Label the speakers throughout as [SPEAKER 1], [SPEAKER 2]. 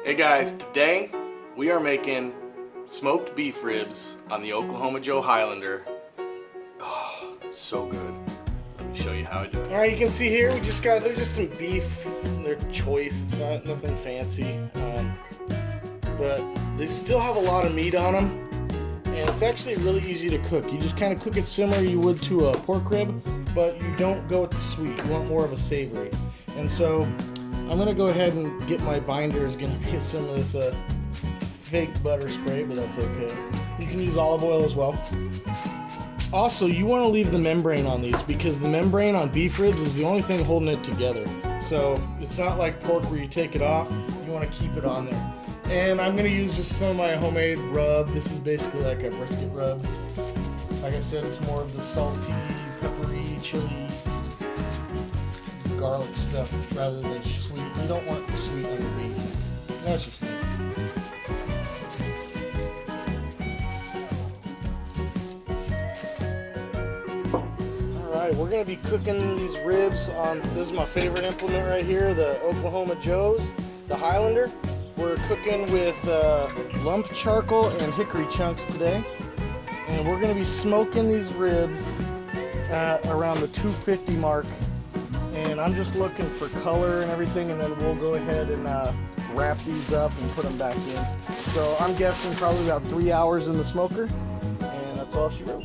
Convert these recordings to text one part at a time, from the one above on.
[SPEAKER 1] Hey guys, today we are making smoked beef ribs on the Oklahoma Joe Highlander. Oh, so good. Let me show you how I do it. Alright, you can see here they're just some beef. They're choice, it's not nothing fancy. But they still have a lot of meat on them. And it's actually really easy to cook. You just kind of cook it similar you would to a pork rib, but you don't go with the sweet. You want more of a savory. And so I'm gonna go ahead and get my binders, gonna get some of this fake butter spray, but that's okay. You can use olive oil as well. Also, you want to leave the membrane on these because the membrane on beef ribs is the only thing holding it together. So it's not like pork where you take it off, you want to keep it on there. And I'm gonna use just some of my homemade rub. This is basically like a brisket rub. Like I said, it's more of the salty, peppery, chili, garlic stuff rather than sweet. You don't want the sweet on your beef. That's just me. Alright, we're going to be cooking these ribs on, this is my favorite implement right here, the Oklahoma Joes, the Highlander. We're cooking with lump charcoal and hickory chunks today. And we're going to be smoking these ribs at around the 250 mark. And I'm just looking for color and everything, and then we'll go ahead and wrap these up and put them back in. So I'm guessing probably about 3 hours in the smoker, and that's all she wrote.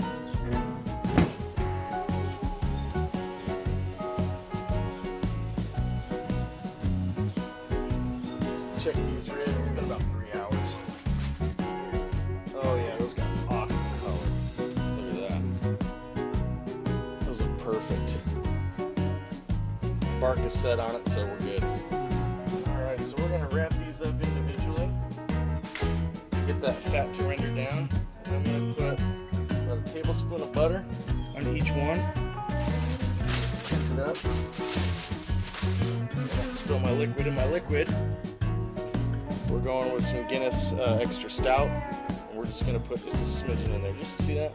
[SPEAKER 1] Check these ribs, it's been about 3 hours. Oh yeah, those got awesome color. Look at that. Those look perfect. Bark is set on it, so we're good. Alright, so we're going to wrap these up individually. Get that fat to render down. And I'm going to put about a tablespoon of butter on each one. Mix it up. Spill my liquid in my liquid. We're going with some Guinness Extra Stout. And we're just going to put just a smidgen in there. Just to see that?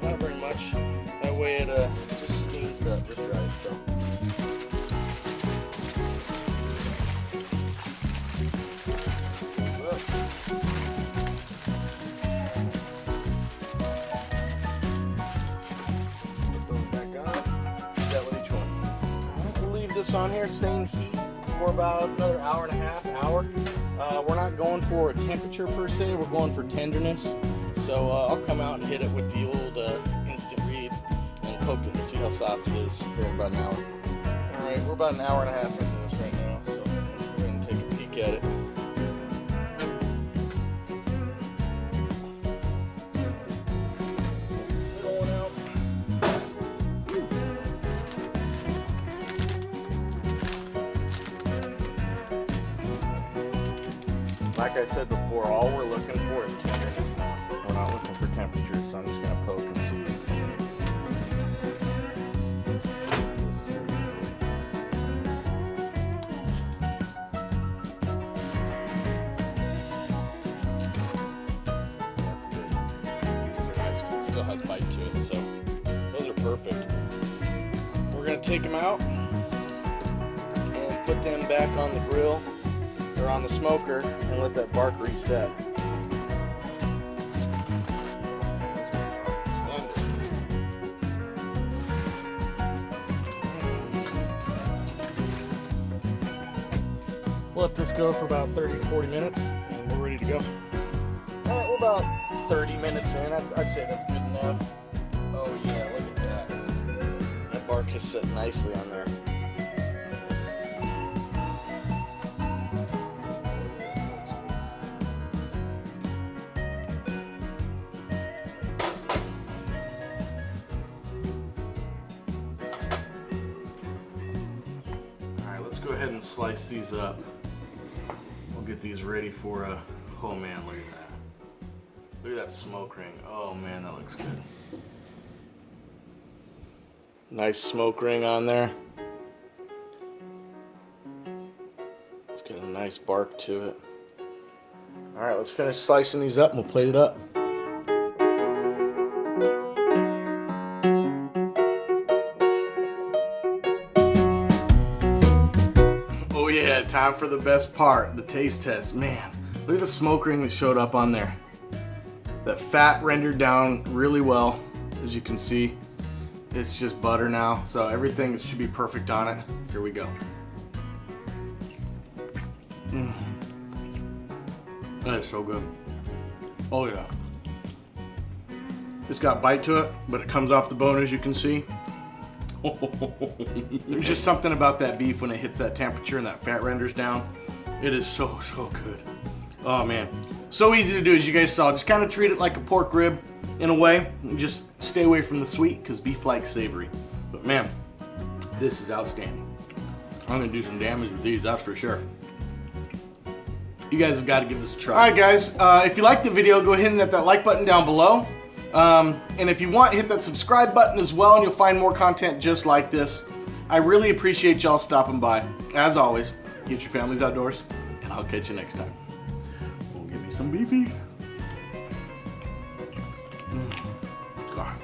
[SPEAKER 1] Not very much. That way it just steams it up just right. So. This on here, same heat for about another hour and a half, hour. We're not going for a temperature per se, we're going for tenderness. So I'll come out and hit it with the old instant read and poke it and see how soft it is here in about an hour. Alright, we're about an hour and a half into this right now, so we're going to take a peek at it. Like I said before, all we're looking for is tenderness now. We're not looking for temperature, so I'm just going to poke and see. That's good. Those are nice because it still has bite to it, so those are perfect. We're going to take them out and put them back on the grill. Or on the smoker and let that bark reset. We'll let this go for about 30 to 40 minutes and we're ready to go. Alright, we're about 30 minutes in. I'd say that's good enough. Oh yeah, look at that. That bark has set nicely on there. Go ahead and slice these up. We'll get these ready for a, oh man, look at that. Look at that smoke ring. Oh man, that looks good. Nice smoke ring on there. It's got a nice bark to it. Alright, let's finish slicing these up and we'll plate it up. time for the best part, the taste test. Man, look at the smoke ring that showed up on there. That fat rendered down really well, as you can see. It's just butter now, so everything should be perfect on it. Here we go. That is so good. Oh yeah. It's got bite to it, but it comes off the bone, as you can see. There's just something about that beef when it hits that temperature and that fat renders down. It is so good. Oh man, so easy to do, as you guys saw. Just kind of treat it like a pork rib in a way, and just stay away from the sweet because beef likes savory. But man, this is outstanding. I'm gonna do some damage with these, that's for sure. You guys have got to give this a try. All right, guys, if you liked the video, go ahead and hit that like button down below. And if you want, hit that subscribe button as well, and you'll find more content just like this. I really appreciate y'all stopping by. As always, get your families outdoors, and I'll catch you next time. We'll give me some beefy. God.